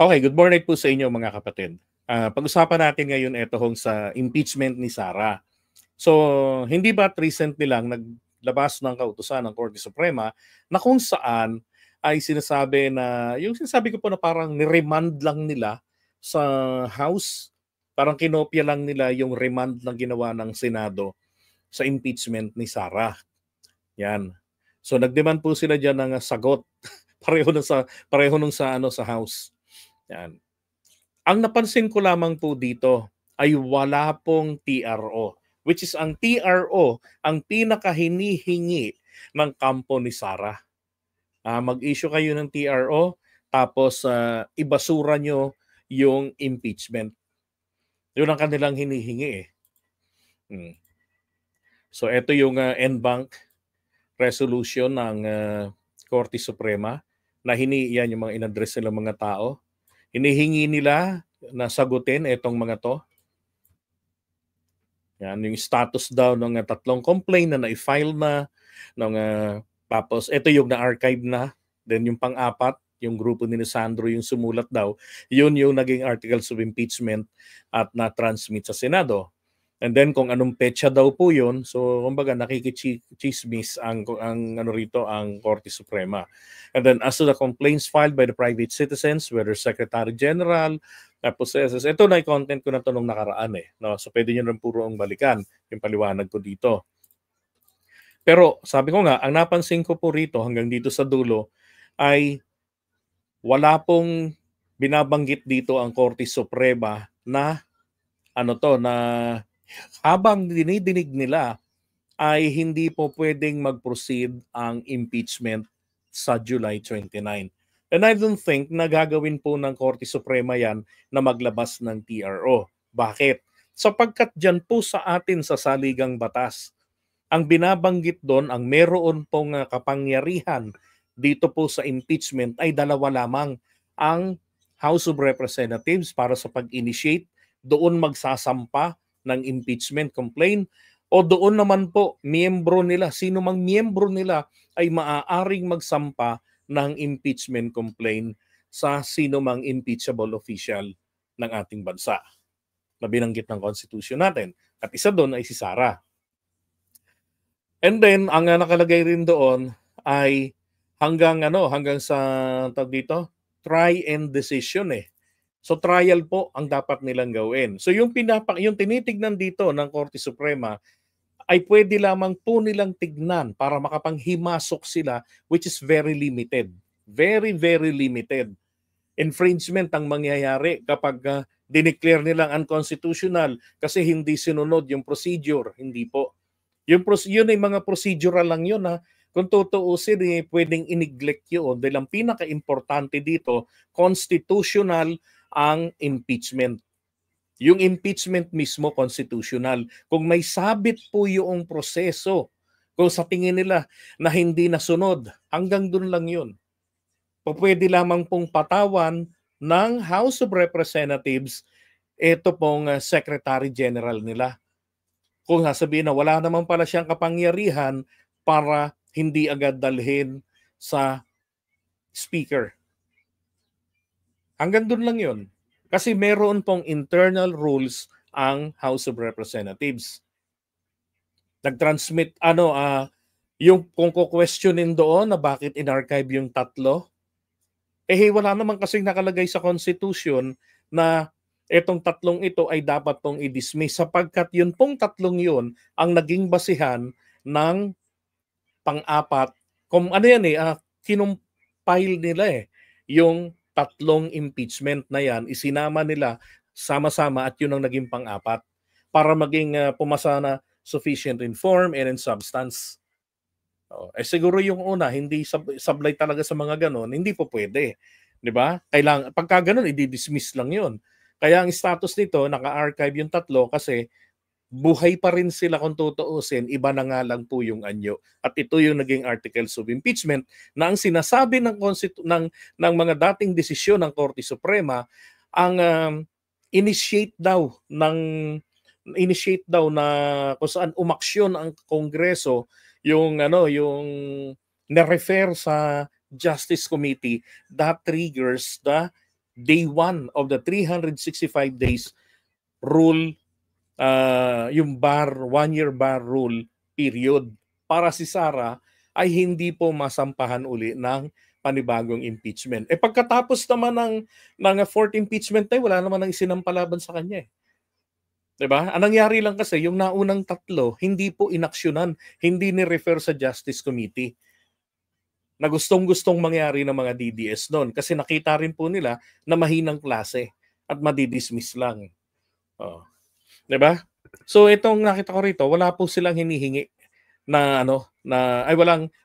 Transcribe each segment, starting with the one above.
Okay, good morning po sa inyo mga kapatid. Pag-usapan natin ngayon itong sa impeachment ni Sara. So, hindi ba't recently lang naglabas ng kautusan ng Korte Suprema na kung saan ay sinasabi na, yung sinasabi ko po na parang ni-remand lang nila sa House, parang kinopya lang nila yung remand na ginawa ng Senado sa impeachment ni Sara. Yan. So, nagdemand po sila diyan ng sagot pareho nung sa House. Yan. Ang napansin ko lamang po dito ay wala pong TRO, which is ang TRO ang pinakahinihingi ng kampo ni Sara. Mag-issue kayo ng TRO tapos ibasura nyo yung impeachment. Yun ang kanilang hinihingi eh. So ito yung en banc resolution ng Korte Suprema na yan yung mga in-address nilang mga tao. Hinihingi nila na sagutin itong mga to. Yan, yung status daw ng tatlong complaint na na-file na. Tapos ito yung na-archive na. Then yung pang-apat, yung grupo ni Sandro yung sumulat daw, yun yung naging articles of impeachment at na-transmit sa Senado. And then kung anong petsa daw po yun, so kumbaga nakikichismis ang Korte Suprema. And then as to the complaints filed by the private citizens, whether Secretary General, tapos ito na yung content ko na ito nung nakaraan eh. No? So pwede nyo rin puro ang balikan, yung paliwanag ko dito. Pero sabi ko nga, ang napansin ko po rito hanggang dito sa dulo ay wala pong binabanggit dito ang Korte Suprema na na habang dinidinig nila ay hindi po pwedeng mag-proceed ang impeachment sa July 29. And I don't think na gagawin po ng Korte Suprema yan na maglabas ng TRO. Bakit? Sapagkat dyan po sa atin sa saligang batas, ang binabanggit doon, ang meron pong kapangyarihan dito po sa impeachment ay dalawa lamang. Ang House of Representatives para sa pag-initiate, doon magsasampa ng impeachment complaint, o doon naman po miyembro nila, sino mang miyembro nila ay maaaring magsampa ng impeachment complaint sa sino mang impeachable official ng ating bansa na binanggit ng Constitution natin. At isa doon ay si Sara. And then ang nakalagay rin doon ay hanggang sa try and decision eh. So trial po ang dapat nilang gawin. So yung tinitignan dito ng Korte Suprema ay pwede lamang po nilang tignan para makapanghimasok sila, which is very limited. Very, very limited. Infringement ang mangyayari kapag dineclare nilang unconstitutional kasi hindi sinunod yung procedure. Hindi po. Yun ay mga procedural lang yun ha. Kung tutuusin, pwedeng i-neglect yun. Dahil ang pinaka-importante dito, constitutional ang impeachment. Yung impeachment mismo, constitutional. Kung may sabit po yung proseso, kung sa tingin nila na hindi nasunod, hanggang dun lang yun. Pwede lamang pong patawan ng House of Representatives ito pong Secretary General nila. Kung sasabihin na wala naman pala siyang kapangyarihan para hindi agad dalhin sa Speaker. Hanggang doon lang yun. Kasi meron pong internal rules ang House of Representatives. Nag-transmit, yung kung ko-questionin doon na bakit in-archive yung tatlo, wala naman kasing nakalagay sa Constitution na etong tatlong ito ay dapat pong i-dismiss sapagkat yun pong tatlong yun ang naging basihan ng pang-apat. Kung ano yan kinumpile nila yung tatlong impeachment na yan, isinama nila sama-sama at yun ang naging pang-apat para maging pumasa na sufficient in form and in substance. Siguro yung una, hindi sablay talaga sa mga ganon, hindi po pwede. Di ba? Kailangan, pagka ganon, i-dismiss lang yun. Kaya ang status nito, naka-archive yung tatlo kasi buhay pa rin sila kung tutuusin, iba na nga lang po yung anyo. At ito yung naging articles of impeachment na ang sinasabi ng mga dating desisyon ng Korte Suprema, ang initiate daw na kung saan umaksyon ang Kongreso yung na-refer sa Justice Committee that triggers the day 1 of the 365 days rule, yung 1-year bar rule period, para si Sara ay hindi po masampahan uli ng panibagong impeachment. Pagkatapos naman ng fourth impeachment ay wala naman nang isinampalaban sa kanya. 'Di ba? Ang nangyari lang kasi yung naunang 3 hindi po inaksyonan, hindi ni-refer sa Justice Committee na gustong-gustong mangyari ng mga DDS noon kasi nakita rin po nila na mahinang klase at madidismiss lang. Oh. 'Di ba? So itong nakita ko rito, wala po silang hinihingi na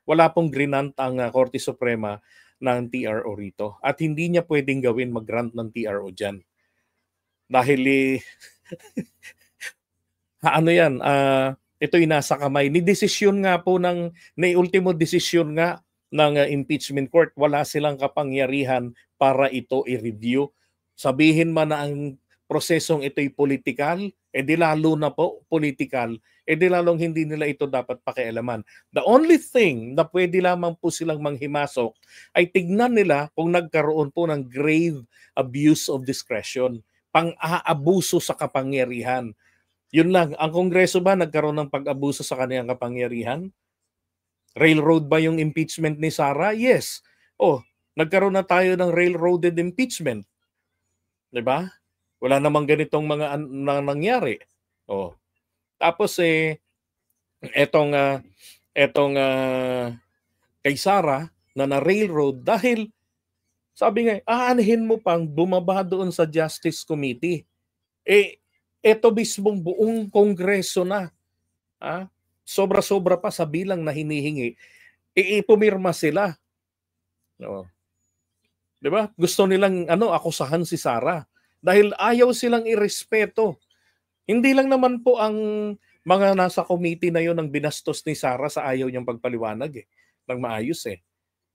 wala pong grinant ang Korte Suprema ng TRO rito at hindi niya pwedeng gawin mag-grant ng TRO diyan. Dahil ito'y nasa kamay ni desisyon nga po ni ultimo desisyon nga ng impeachment court. Wala silang kapangyarihan para ito i-review. Sabihin man na ang prosesong ito'y politikal, di lalo na po politikal, di lalong hindi nila ito dapat pakialaman. The only thing na pwede lamang po silang manghimasok ay tignan nila kung nagkaroon po ng grave abuse of discretion, pang-aabuso sa kapangyarihan. Yun lang, ang Kongreso ba nagkaroon ng pag-abuso sa kaniyang kapangyarihan? Railroad ba yung impeachment ni Sara? Yes. Nagkaroon na tayo ng railroaded impeachment. 'Di ba? Wala namang ganitong mga nangyari. Tapos etong kay Sara na railroad dahil sabi nga, aanhin mo pang bumaba doon sa Justice Committee. Ito mismong buong Kongreso na. Sobra-sobra pa sa bilang na hinihingi. Pumirma sila. No. 'Di ba? Gusto nilang akusahan si Sara dahil ayaw silang irespeto. Hindi lang naman po ang mga nasa committee na 'yon ang binastos ni Sara sa ayaw niyang pagpaliwanag ng maayos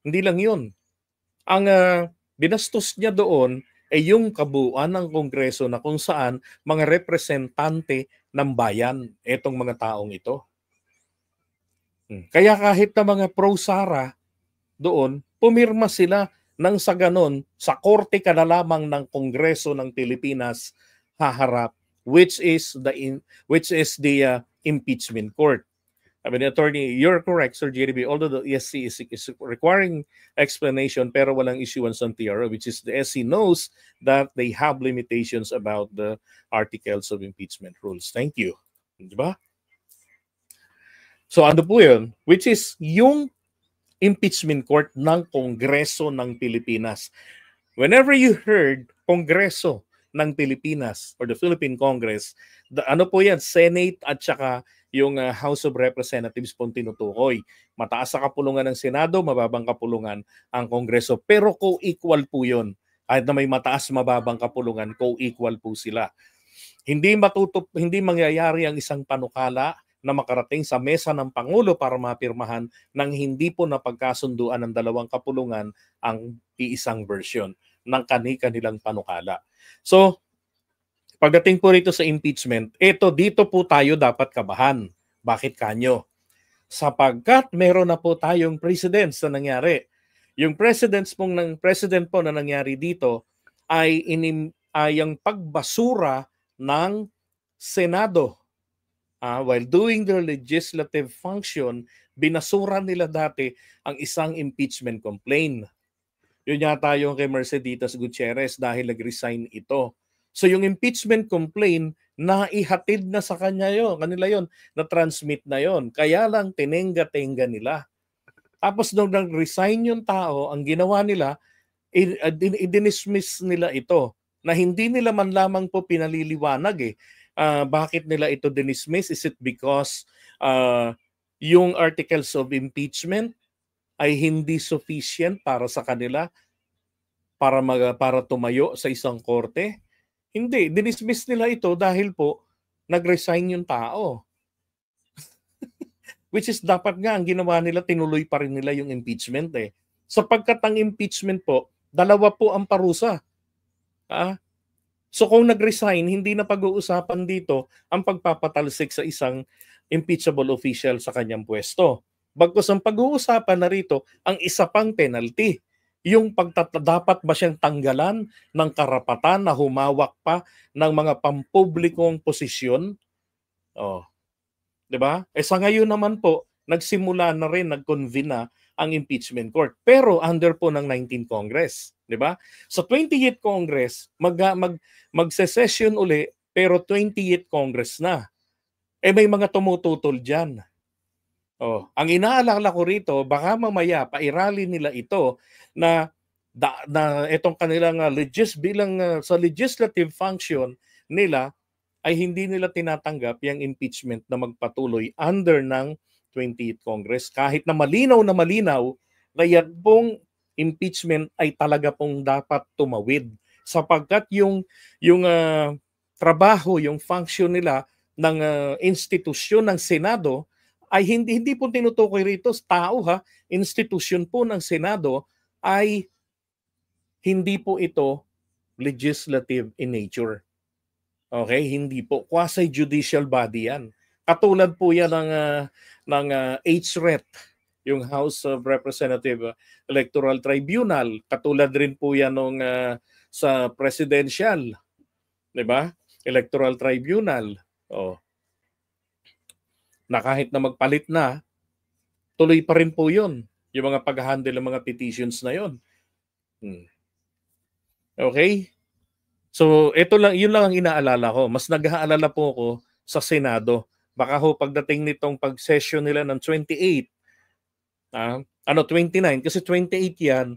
Hindi lang 'yon. Ang binastos niya doon ay yung kabuuan ng Kongreso na kung saan mga representante ng bayan itong mga taong ito. Kaya kahit na mga pro-Sara doon, pumirma sila nang sa ganon, sa korte ka na lamang ng Kongreso ng Pilipinas haharap, which is the impeachment court. I mean, attorney, you're correct, Sir JDB, although the SC is requiring explanation pero walang issuance ng TRO, which is the SC knows that they have limitations about the articles of impeachment rules. Thank you. Diba? So ano po yun? Which is yung impeachment court ng Kongreso ng Pilipinas. Whenever you heard Kongreso ng Pilipinas or the Philippine Congress, ano po yan? Senate at saka yung House of Representatives pong tinutukoy. Mataas sa kapulungan ng Senado, mababang kapulungan ang Kongreso. Pero co-equal po yun. Kahit na may mataas, mababang kapulungan, co-equal po sila. Hindi mangyayari ang isang panukala na makarating sa mesa ng Pangulo para mapirmahan nang hindi po napagkasunduan ng dalawang kapulungan ang iisang version ng kanilang panukala. So, pagdating po rito sa impeachment, dito po tayo dapat kabahan. Bakit kanyo? Sapagkat meron na po tayong precedents na nangyari. Yung president po na nangyari dito ay ang pagbasura ng Senado. While doing their legislative function, binasura nila dati ang isang impeachment complaint. Yun yata yung kay Merceditas Gutierrez dahil nag-resign ito. So yung impeachment complaint, naihatid na sa kanila yon, na-transmit na yon. Kaya lang tinenga-tenga nila. Tapos nung nag-resign yung tao, ang ginawa nila, i-dismiss nila ito na hindi nila man lamang po pinaliliwanag bakit nila ito dinismiss? Is it because yung articles of impeachment ay hindi sufficient para sa kanila para tumayo sa isang korte? Hindi, dinismiss nila ito dahil po nag-resign yung tao. Which is dapat nga ang ginawa nila, tinuloy pa rin nila yung impeachment Sapagkat ang impeachment po, dalawa po ang parusa. So kung nag-resign, hindi na pag-uusapan dito ang pagpapatalsik sa isang impeachable official sa kanyang pwesto. Bagkus ang pag-uusapan na rito ang isa pang penalty. yung dapat ba siyang tanggalan ng karapatan na humawak pa ng mga pampublikong posisyon? Oh, 'di ba? Sa ngayon naman po, nagsimula na rin, nag-convene na ang impeachment court. Pero under po ng 19th Congress, 'di ba? Sa 20th Congress, magse-session uli pero 20th Congress na. May mga tumututol diyan. Ang inaalala ko rito, baka mamaya pairali nila ito na itong kanilang sa legislative function nila ay hindi nila tinatanggap yung impeachment na magpatuloy under ng 20th Congress kahit na malinaw na yan pong impeachment ay talaga pong dapat tumawid sapagkat yung trabaho, yung function nila ng institusyon ng Senado ay hindi po tinutukoy rito tao institusyon po ng Senado ay hindi po ito legislative in nature. Okay, hindi po quasi-judicial body 'yan. Katulad po 'yan ng HRET, yung House of Representative Electoral Tribunal. Katulad rin po 'yan nung sa presidential, 'di ba? Electoral Tribunal. Na kahit na magpalit na, tuloy pa rin po 'yon. Yung mga pag-handle ng mga petitions na 'yon. Okay? So, yun lang ang inaalala ko. Mas nag-aalala po ako sa Senado. Baka ho pagdating nitong pag-session nila ng 28, 29, kasi 28 yan,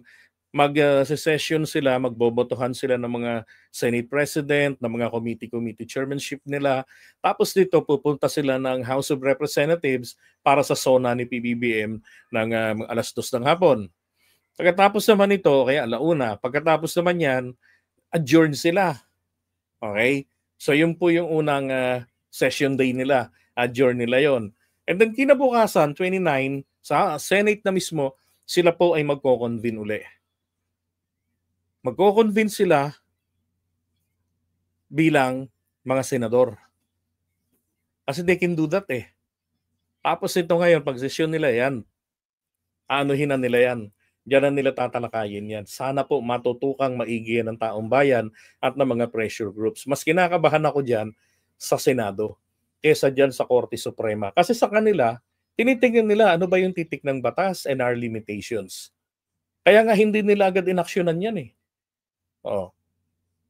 mag-session sila, magbobotohan sila ng mga Senate President, ng mga committee chairmanship nila. Tapos dito, pupunta sila ng House of Representatives para sa SONA ni PBBM ng alas 2 ng hapon. Pagkatapos naman ito, kaya alauna, pagkatapos naman yan, adjourn sila. Okay? So yun po yung unang session day nila. Adjourn nila yon. And then kinabukasan, 29, sa Senate na mismo, sila po ay magko-convene uli. Magko-convene sila bilang mga senador. Kasi they can do that eh. Tapos ito ngayon, pag session nila yan, aanuhin na nila yan. Diyan na nila tatalakayin yan. Sana po matutukang maigi ng taong bayan at ng mga pressure groups. Mas kinakabahan ako dyan sa Senado kesa dyan sa Korte Suprema. Kasi sa kanila, tinitingnan nila ano ba yung titik ng batas and our limitations. Kaya nga hindi nila agad inaksyonan yan eh.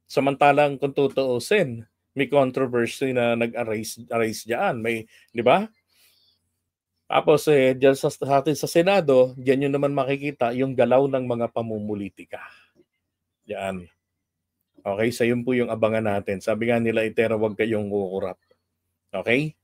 Samantalang kung tutuusin, may controversy na nag-arise dyan. May, di ba? Tapos diyan sa atin sa Senado, diyan yun naman makikita yung galaw ng mga pamumulitika. Yan. Okay, so yun po yung abangan natin. Sabi nga nila, Itera, wag kayong kukurap. Okay?